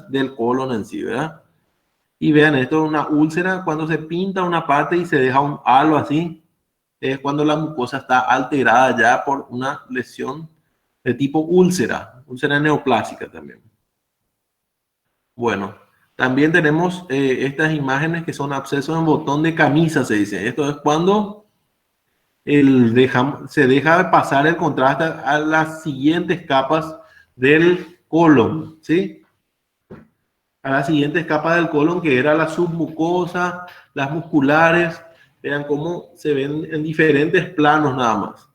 del colon en sí, ¿verdad? Y vean, esto es una úlcera, cuando se pinta una parte y se deja un halo así, es cuando la mucosa está alterada ya por una lesión de tipo úlcera, úlcera neoplásica también. Bueno, también tenemos estas imágenes que son abscesos en botón de camisa, se dice. Esto es cuando se deja pasar el contraste a las siguientes capas del colon, ¿sí? A las siguientes capas del colon, que era la submucosa, las musculares. Vean cómo se ven en diferentes planos nada más.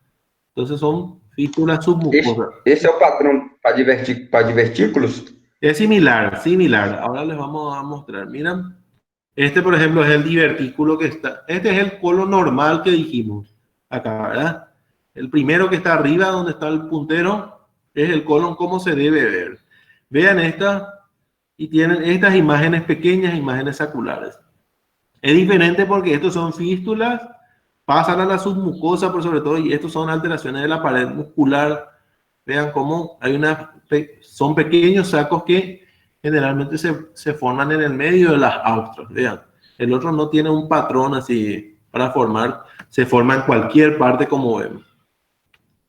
Entonces son fístulas submucosas. Esse é o padrão para divertículos? Es similar, similar. Ahora les vamos a mostrar. Miren, este por ejemplo es el divertículo que está. Este es el colon normal que dijimos acá, ¿verdad? El primero que está arriba, donde está el puntero, es el colon como se debe ver. Vean esta y tienen estas imágenes pequeñas, imágenes saculares. Es diferente porque estos son fístulas, pasan a la submucosa por sobre todo, y estos son alteraciones de la pared muscular. Vean cómo hay son pequeños sacos que generalmente se forman en el medio de las austras. Vean, el otro no tiene un patrón así para formar, se forma en cualquier parte como vemos.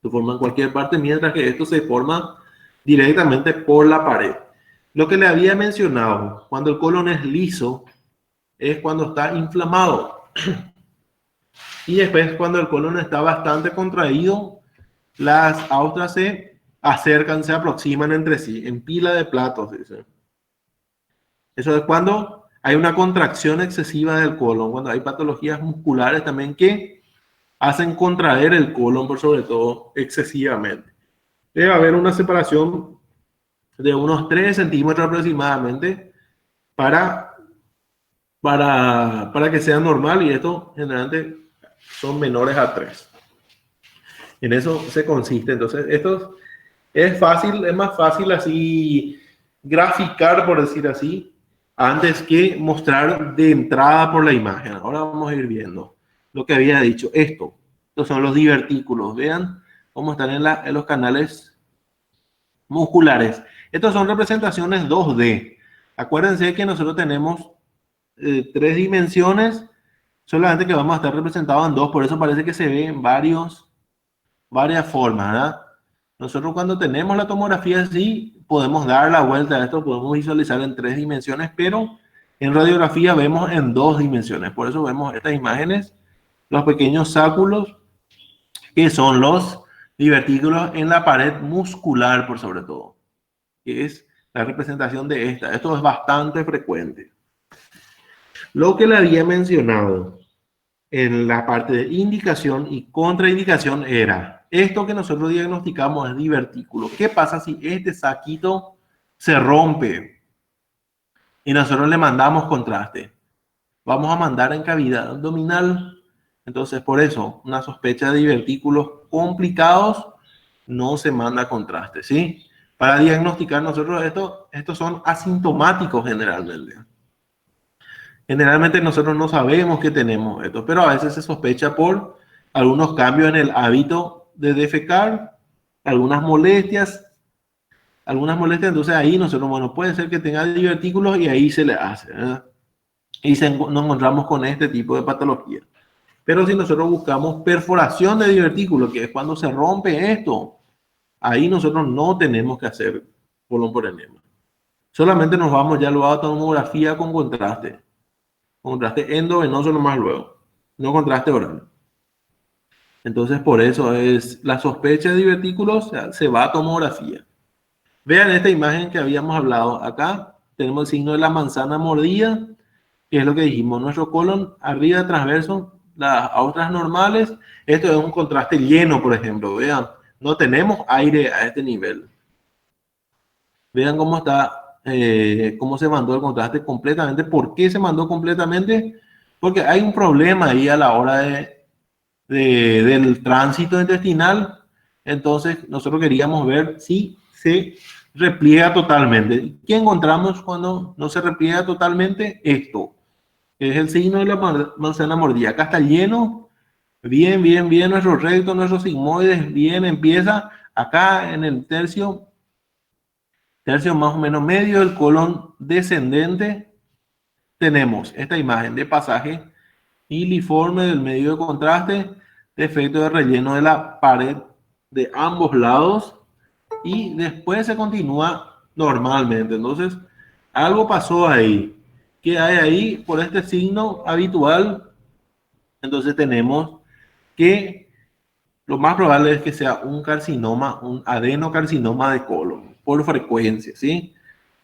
Se forma en cualquier parte, mientras que esto se forma directamente por la pared. Lo que le había mencionado, cuando el colon es liso, es cuando está inflamado. Y después, cuando el colon está bastante contraído, las austras se acercan, se aproximan entre sí, en pila de platos, dice. Eso es cuando hay una contracción excesiva del colon, cuando hay patologías musculares también que hacen contraer el colon, por sobre todo, excesivamente. Debe haber una separación de unos 3 centímetros aproximadamente para que sea normal, y esto generalmente son menores a 3. En eso se consiste. Entonces, esto es fácil, es más fácil así graficar, por decir así, antes que mostrar de entrada por la imagen. Ahora vamos a ir viendo lo que había dicho. Estos son los divertículos. Vean cómo están en los canales musculares. Estas son representaciones 2D. Acuérdense que nosotros tenemos 3 dimensiones, solamente que vamos a estar representados en 2, por eso parece que se ve en varias formas, ¿verdad? Nosotros cuando tenemos la tomografía así, podemos dar la vuelta a esto, podemos visualizar en 3 dimensiones, pero en radiografía vemos en 2 dimensiones. Por eso vemos estas imágenes, los pequeños sáculos, que son los divertículos en la pared muscular, por sobre todo, que es la representación de esta. Esto es bastante frecuente. Lo que le había mencionado en la parte de indicación y contraindicación era esto que nosotros diagnosticamos es divertículo. ¿Qué pasa si este saquito se rompe y nosotros le mandamos contraste? Vamos a mandar en cavidad abdominal. Entonces, por eso, una sospecha de divertículos complicados no se manda contraste, ¿sí? Para diagnosticar nosotros estos son asintomáticos generalmente. Generalmente nosotros no sabemos que tenemos esto, pero a veces se sospecha por algunos cambios en el hábito de defecar, algunas molestias, entonces ahí nosotros, bueno, puede ser que tenga divertículos y ahí se le hace, ¿verdad? Y nos encontramos con este tipo de patología. Pero si nosotros buscamos perforación de divertículos, que es cuando se rompe esto, ahí nosotros no tenemos que hacer colon por enema. Solamente nos vamos ya luego a tomografía con contraste. Contraste endovenoso nomás luego, no contraste oral. Entonces, por eso es la sospecha de divertículos, se va a tomografía. Vean esta imagen que habíamos hablado. Acá tenemos el signo de la manzana mordida, que es lo que dijimos. Nuestro colon arriba transverso, las austras normales. Esto es un contraste lleno, por ejemplo. Vean, no tenemos aire a este nivel. Vean cómo está. Cómo se mandó el contraste completamente. ¿Por qué se mandó completamente? Porque hay un problema ahí a la hora del tránsito intestinal. Entonces nosotros queríamos ver si se repliega totalmente. ¿Qué encontramos cuando no se repliega totalmente? Esto, que es el signo de la manzana mordida. Acá está lleno, bien, nuestro recto, nuestros sigmoides, bien, empieza acá en el tercio tercio más o menos medio del colon descendente, tenemos esta imagen de pasaje iliforme del medio de contraste, defecto de relleno de la pared de ambos lados, y después se continúa normalmente. Entonces, algo pasó ahí. ¿Qué hay ahí? Por este signo habitual, entonces tenemos que lo más probable es que sea un carcinoma, un adenocarcinoma de colon, por frecuencia, ¿sí?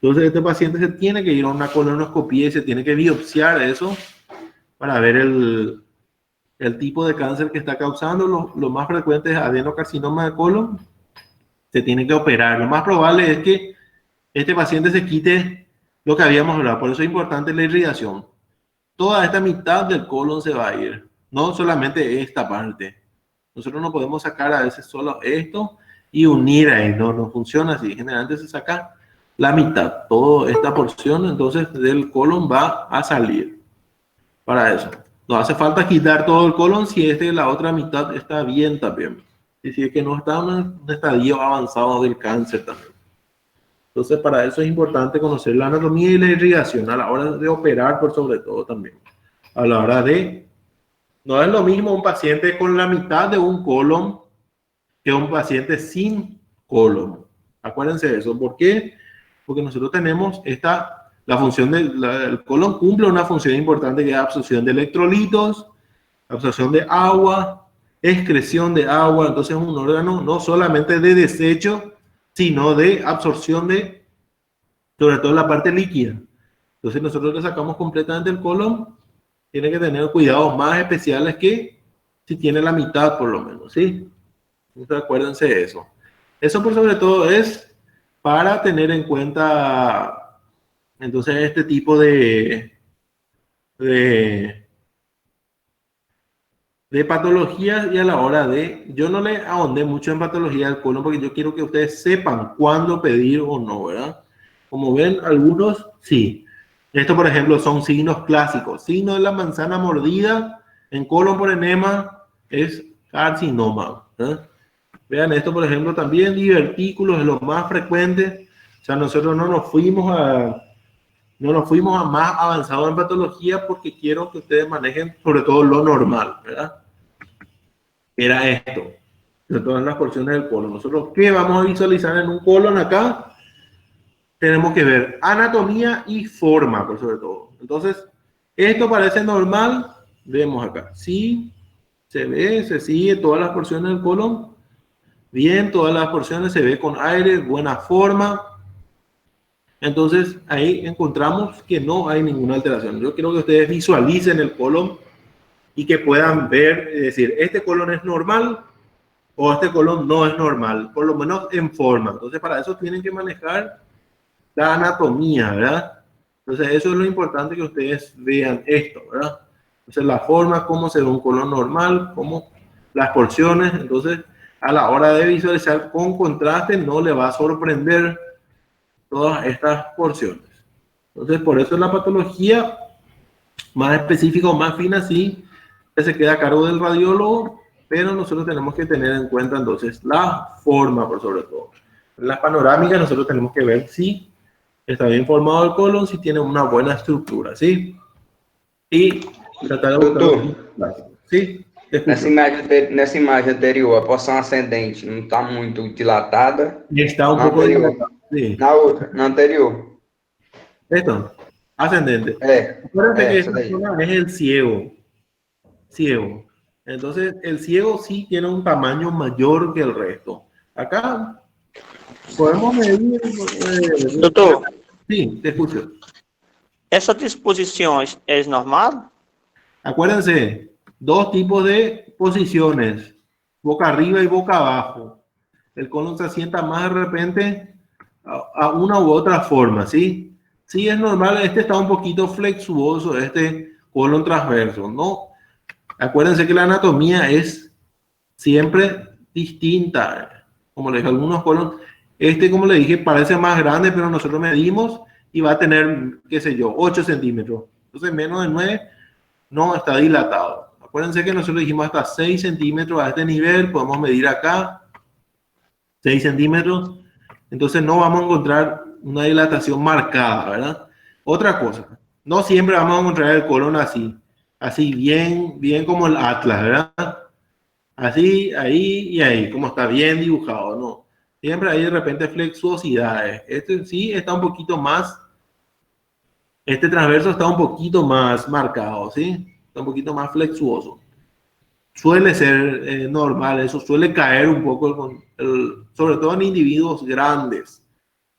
Entonces, este paciente se tiene que ir a una colonoscopia y se tiene que biopsiar eso para ver el tipo de cáncer que está causando. Lo más frecuente es adenocarcinoma de colon. Se tiene que operar. Lo más probable es que este paciente se quite lo que habíamos hablado. Por eso es importante la irrigación. Toda esta mitad del colon se va a ir, no solamente esta parte. Nosotros no podemos sacar a veces solo esto y unir ahí. No funciona así. Generalmente se saca la mitad, toda esta porción, entonces del colon va a salir. Para eso. No hace falta quitar todo el colon si la otra mitad está bien también. Y si es que no está en un estadio avanzado del cáncer también. Entonces, para eso es importante conocer la anatomía y la irrigación a la hora de operar, por sobre todo también. A la hora de... No es lo mismo un paciente con la mitad de un colon que un paciente sin colon. Acuérdense de eso. ¿Por qué? Porque nosotros tenemos la función del colon cumple una función importante que es absorción de electrolitos, absorción de agua, excreción de agua. Entonces es un órgano no solamente de desecho, sino de absorción de, sobre todo la parte líquida. Entonces nosotros le sacamos completamente el colon, tiene que tener cuidados más especiales que si tiene la mitad por lo menos, ¿sí? Entonces acuérdense de eso. Eso por sobre todo es para tener en cuenta entonces este tipo de patologías, y a la hora de... Yo no le ahondé mucho en patología del colon porque yo quiero que ustedes sepan cuándo pedir o no, ¿verdad? Como ven, algunos sí. Esto, por ejemplo, son signos clásicos. Signo de la manzana mordida en colon por enema es carcinoma, ¿verdad? Vean esto, por ejemplo, también divertículos es lo más frecuente. O sea, nosotros no nos fuimos a más avanzado en patología porque quiero que ustedes manejen sobre todo lo normal, ¿verdad? Era esto, de todas las porciones del colon. Nosotros, ¿qué vamos a visualizar en un colon acá? Tenemos que ver anatomía y forma, por sobre todo. Entonces, esto parece normal, vemos acá. Sí, se ve, se sigue todas las porciones del colon. Bien, todas las porciones se ve con aire, buena forma. Entonces, ahí encontramos que no hay ninguna alteración. Yo quiero que ustedes visualicen el colon y que puedan ver, es decir, este colon es normal o este colon no es normal, por lo menos en forma. Entonces, para eso tienen que manejar la anatomía, ¿verdad? Entonces, eso es lo importante, que ustedes vean esto, ¿verdad? Entonces, la forma, cómo se ve un colon normal, cómo las porciones. Entonces, a la hora de visualizar con contraste, no le va a sorprender todas estas porciones. Entonces, por eso la patología más específica o más fina sí que se queda a cargo del radiólogo, pero nosotros tenemos que tener en cuenta entonces la forma por sobre todo. En las panorámicas nosotros tenemos que ver si está bien formado el colon, si tiene una buena estructura, ¿sí? Y tratar de buscar... ¿Sí? Nessa imagem anterior, a porção ascendente não está muito dilatada. Está un poco dilatada. Sí. Na outra, na anterior. Esto, ascendente. Acuérdense que esta zona es el ciego. Ciego. Entonces, el ciego sí tiene un tamaño mayor que el resto. Acá podemos medir... Doutor, sí, te escucho. essa disposição é normal? Acuérdense, dos tipos de posiciones, boca arriba y boca abajo. El colon se asienta más de repente a una u otra forma, ¿sí? Sí, es normal, este está un poquito flexuoso, este colon transverso, ¿no? Acuérdense que la anatomía es siempre distinta. Como les dije, algunos colon, como le dije, parece más grande, pero nosotros medimos y va a tener, qué sé yo, 8 centímetros. Entonces, menos de 9 no está dilatado. Acuérdense que nosotros dijimos hasta 6 centímetros a este nivel, podemos medir acá, 6 centímetros. Entonces, no vamos a encontrar una dilatación marcada, ¿verdad? Otra cosa, no siempre vamos a encontrar el colon así bien como el Atlas, ¿verdad? Así, ahí y ahí, como está bien dibujado, ¿no? Siempre hay de repente flexuosidades. Este sí está un poquito más, este transverso está un poquito más marcado, ¿sí? Está un poquito más flexuoso. Suele ser normal, eso suele caer un poco, sobre todo en individuos grandes.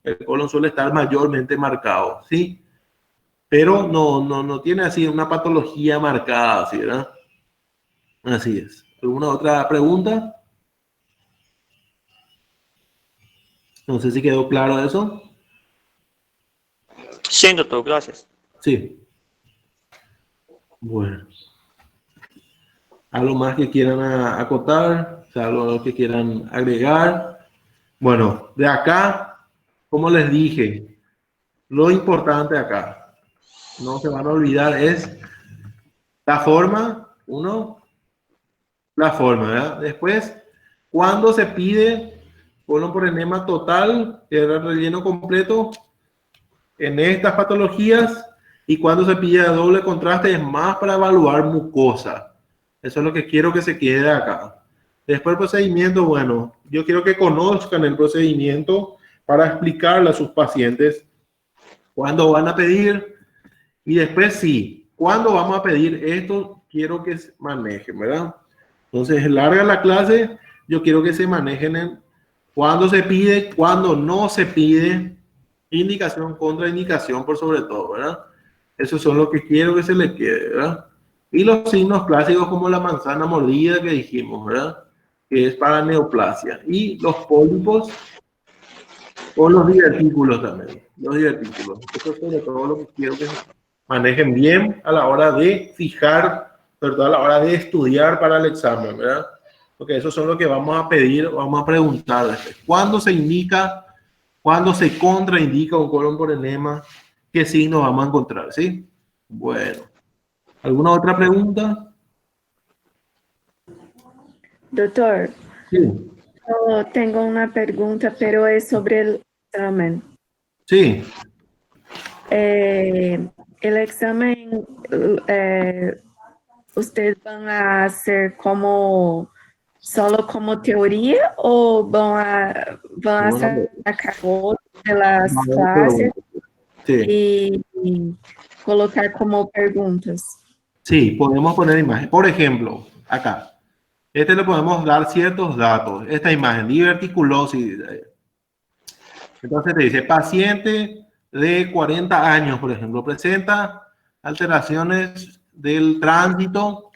El colon suele estar mayormente marcado, ¿sí? Pero no tiene así una patología marcada, ¿sí, verdad? Así es. ¿Alguna otra pregunta? No sé si quedó claro eso. Sí, doctor, gracias. Sí. Bueno. ¿Algo más que quieran acotar? O sea, algo que quieran agregar. Bueno, de acá, como les dije, lo importante acá, no se van a olvidar, es la forma, la forma, ¿verdad? Después, cuando se pide colon por enema total, que era relleno completo, en estas patologías, y cuando se pide doble contraste, es más para evaluar mucosa. Eso es lo que quiero que se quede acá. Después el procedimiento, bueno, yo quiero que conozcan el procedimiento para explicarle a sus pacientes cuándo van a pedir, y después sí, cuándo vamos a pedir esto, quiero que se manejen, ¿verdad? Entonces, larga la clase, yo quiero que se manejen en cuándo se pide, cuándo no se pide, indicación, contraindicación por sobre todo, ¿verdad? Esos son los que quiero que se les quede, ¿verdad? Y los signos clásicos como la manzana mordida que dijimos, ¿verdad? Que es para neoplasia. Y los pólipos o los divertículos también. Los divertículos. Eso es sobre todo lo que quiero que manejen bien a la hora de fijar, sobre todo a la hora de estudiar para el examen, ¿verdad? Porque eso son lo que vamos a pedir, vamos a preguntar después. ¿Cuándo se indica, cuándo se contraindica un colon por enema? ¿Qué signos vamos a encontrar? ¿Sí? Bueno. ¿Alguna otra pregunta? Doctor, Sí. yo tengo una pregunta, pero es sobre el examen. Sí. El examen, ¿ustedes van a hacer solo como teoría o van a sacar fotos de las clases Sí. y colocar como preguntas? Sí, podemos poner imagen. Por ejemplo, acá. Este le podemos dar ciertos datos. Esta imagen, diverticulosis. Entonces te dice, paciente de 40 años, por ejemplo, presenta alteraciones del tránsito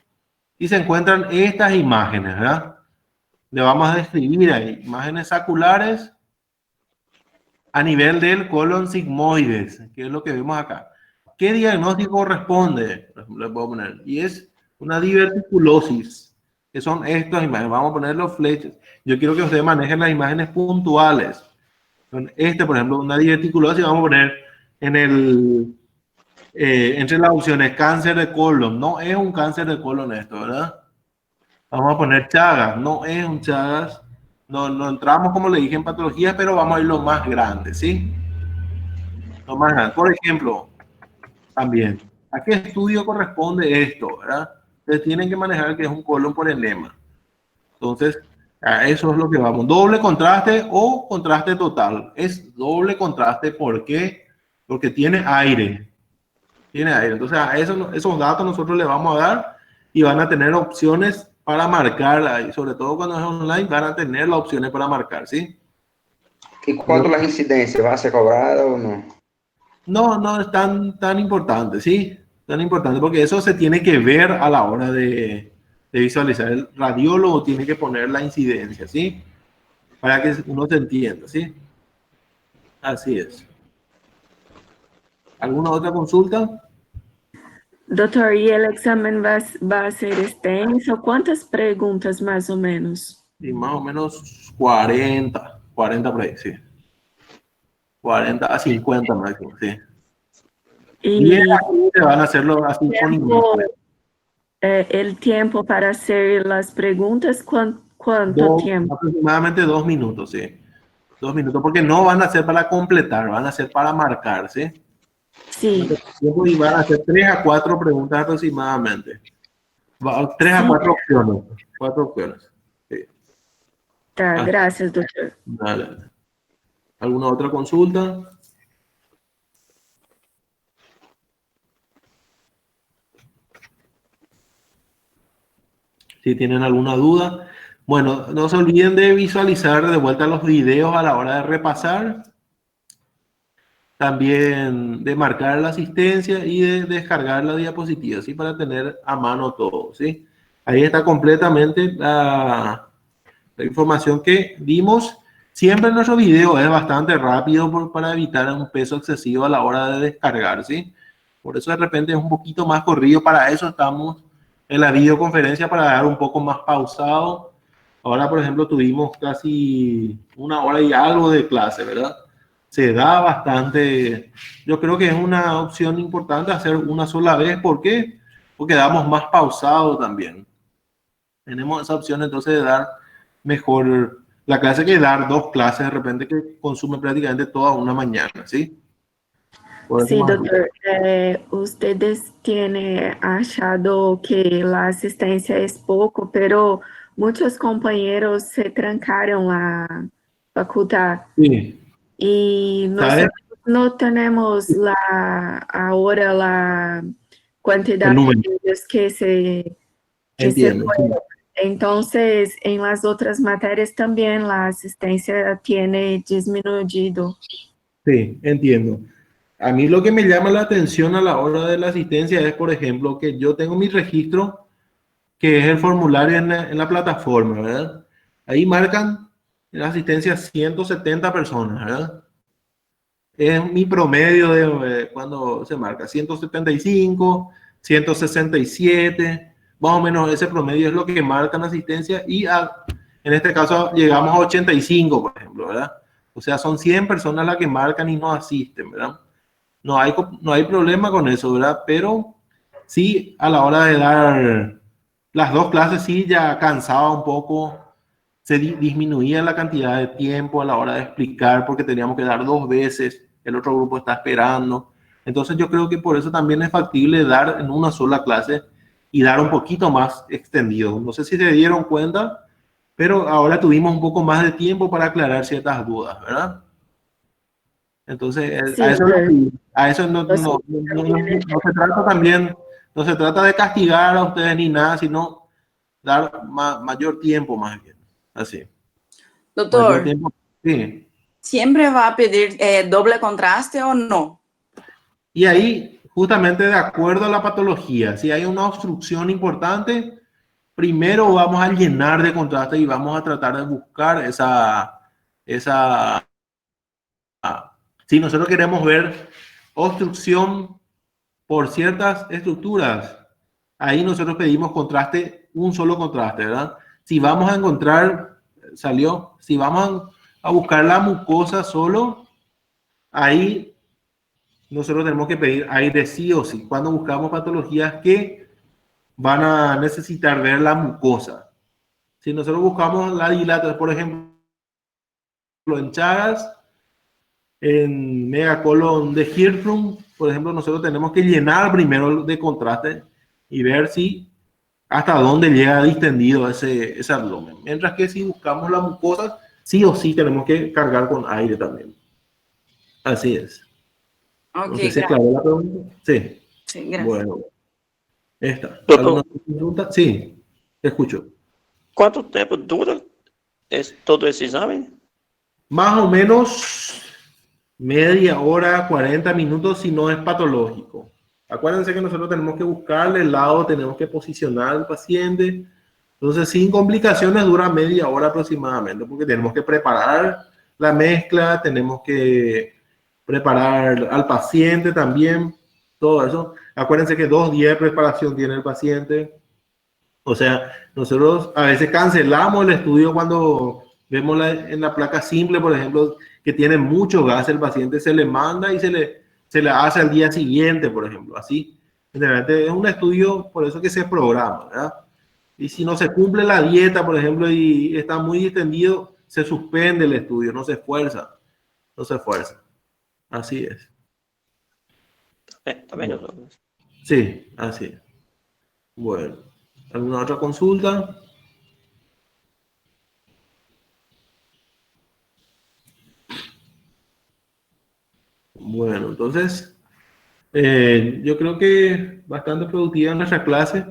y se encuentran estas imágenes, ¿verdad? Le vamos a describir ahí imágenes saculares a nivel del colon sigmoides, que es lo que vemos acá. ¿Qué diagnóstico corresponde? Por ejemplo, le puedo poner, y es una diverticulosis, que son estas imágenes. Vamos a poner los flechas. Yo quiero que ustedes manejen las imágenes puntuales. Por ejemplo, una diverticulosis, vamos a poner entre las opciones cáncer de colon. No es un cáncer de colon esto, ¿verdad? Vamos a poner Chagas. No es un Chagas. No entramos, como le dije, en patologías, pero vamos a ir lo más grande, ¿sí? Lo más grande. Por ejemplo, también, ¿a qué estudio corresponde esto, verdad? Ustedes tienen que manejar que es un colon por enema. Entonces, a eso es lo que vamos. Doble contraste o contraste total. Es doble contraste, ¿por qué? Porque tiene aire. Tiene aire. Entonces, a esos datos nosotros le vamos a dar y van a tener opciones para marcar. Sobre todo cuando es online, van a tener las opciones para marcar, ¿sí? ¿Y cuánto las incidencias? ¿Va a ser cobrada o no? No es tan importante, ¿sí? Tan importante porque eso se tiene que ver a la hora de visualizar. El radiólogo tiene que poner la incidencia, ¿sí? Para que uno se entienda, ¿sí? Así es. ¿Alguna otra consulta? Doctor, ¿y el examen va a ser extenso? ¿Cuántas preguntas más o menos? Y más o menos 40 por ahí, sí. 40 a 50 máximo, sí. Y te van a hacerlo así con imágenes. el tiempo para hacer las preguntas, ¿cuánto tiempo? Aproximadamente 2 minutos, sí. 2 minutos, porque no van a ser para completar, van a ser para marcar, ¿sí? Sí, Y van a hacer 3 a 4 preguntas aproximadamente. 3 a Sí. 4 opciones. 4 opciones. Sí. tá, Ah. graças, doutor. Dale. ¿Alguna otra consulta? Si tienen alguna duda. Bueno, no se olviden de visualizar de vuelta los videos a la hora de repasar. También de marcar la asistencia y de descargar la diapositiva, ¿sí? Para tener a mano todo, ¿sí? Ahí está completamente la información que dimos. Siempre nuestro video es bastante rápido para evitar un peso excesivo a la hora de descargar, ¿sí? Por eso de repente es un poquito más corrido. Para eso estamos en la videoconferencia, para dar un poco más pausado. Ahora, por ejemplo, tuvimos casi 1 hora y algo de clase, ¿verdad? Se da bastante. Yo creo que es una opción importante hacer una sola vez. ¿Por qué? Porque damos más pausado también. Tenemos esa opción entonces de dar mejor la clase que dar 2 clases de repente que consume prácticamente toda una mañana, ¿sí? Por eso Sí, más- doutor. Ustedes tienen achado que la asistencia es poco, pero muchos compañeros se trancaron la facultad Sí, y ¿sabes? nosotros no tenemos ahora la cantidad El de número. ellos que se Entiendo. fue. Entonces, en las otras materias también la asistencia tiene disminuido. Sí, entiendo. A mí lo que me llama la atención a la hora de la asistencia es, por ejemplo, que yo tengo mi registro, que es el formulario en la plataforma, ¿verdad? Ahí marcan en la asistencia 170 personas, ¿verdad? Es mi promedio de cuando se marca 175, 167, más o menos ese promedio es lo que marcan asistencia y en este caso llegamos a 85, por ejemplo, ¿verdad? O sea, son 100 personas las que marcan y no asisten, ¿verdad? No hay problema con eso, ¿verdad? Pero sí, a la hora de dar las 2 clases, sí, ya cansaba un poco, se disminuía la cantidad de tiempo a la hora de explicar porque teníamos que dar 2 veces, el otro grupo está esperando. Entonces yo creo que por eso también es factible dar en una sola clase y dar un poquito más extendido. No sé si se dieron cuenta, pero ahora tuvimos un poco más de tiempo para aclarar ciertas dudas, ¿verdad? Entonces, Sí, doutor. a eso no se trata también, no se trata de castigar a ustedes ni nada, sino dar mayor tiempo más bien. Así, mayor Doutor, tiempo. Sí. ¿siempre va a pedir doble contraste o no? Y ahí, justamente de acuerdo a la patología, si hay una obstrucción importante, primero vamos a llenar de contraste y vamos a tratar de buscar esa. Si nosotros queremos ver obstrucción por ciertas estructuras, ahí nosotros pedimos contraste, un solo contraste, ¿verdad? Si vamos a encontrar, si vamos a buscar la mucosa solo, ahí nosotros tenemos que pedir aire sí o sí. Cuando buscamos patologías que van a necesitar ver la mucosa. Si nosotros buscamos la dilatación, por ejemplo, en Chagas, en megacolon de Hirschsprung, por ejemplo, nosotros tenemos que llenar primero de contraste y ver si hasta dónde llega distendido ese abdomen. Mientras que si buscamos la mucosa, sí o sí tenemos que cargar con aire también. Así es. Ok, No sé si gracias. aclaró la pregunta. Sí. Sí, gracias. Bueno, esta. ¿Alguna Doutor, pregunta? Sí, te escucho. quanto tempo dura todo esse exame? Más o menos media hora, 40 minutos si no es patológico. Acuérdense que nosotros tenemos que buscarle el lado, tenemos que posicionar al paciente. Entonces, sin complicaciones, dura media hora aproximadamente, porque tenemos que preparar la mezcla, tenemos que preparar al paciente también, todo eso. Acuérdense que 2 días de preparación tiene el paciente. O sea, nosotros a veces cancelamos el estudio cuando vemos en la placa simple, por ejemplo, que tiene mucho gas, el paciente se le manda y se le hace al día siguiente, por ejemplo, así. Generalmente es un estudio, por eso que se programa, ¿verdad? Y si no se cumple la dieta, por ejemplo, y está muy distendido, se suspende el estudio, no se esfuerza. No se esfuerza. Así es. Está bien, entonces. Sí, así es. Bueno, ¿alguna otra consulta? Bueno, entonces, yo creo que bastante productiva nuestra clase.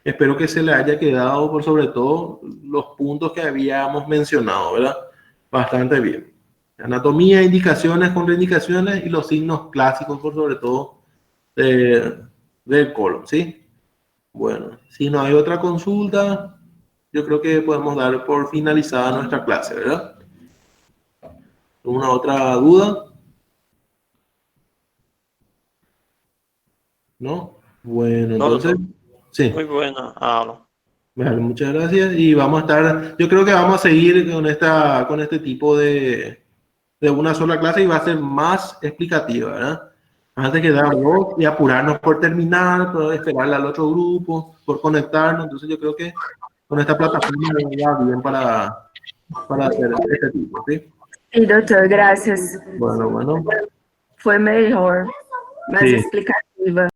Espero que se le haya quedado por sobre todo los puntos que habíamos mencionado, ¿verdad? Bastante bien. Anatomía, indicaciones, contraindicaciones y los signos clásicos por sobre todo del colon, ¿sí? Bueno, si no hay otra consulta, yo creo que podemos dar por finalizada nuestra clase, ¿verdad? ¿Alguna otra duda? ¿No? Bueno, No, entonces, doctor. sí. Muy buena habla. Vale, muchas gracias. Y vamos a estar, yo creo que vamos a seguir con este tipo de una sola clase y va a ser más explicativa, ¿verdad? Antes que dar dos y apurarnos por terminar, por esperar al otro grupo, por conectarnos. Entonces yo creo que con esta plataforma va bien para hacer este tipo, ¿sí? Sí, doutor, gracias. Bueno, Foi melhor, mais sí. explicativa.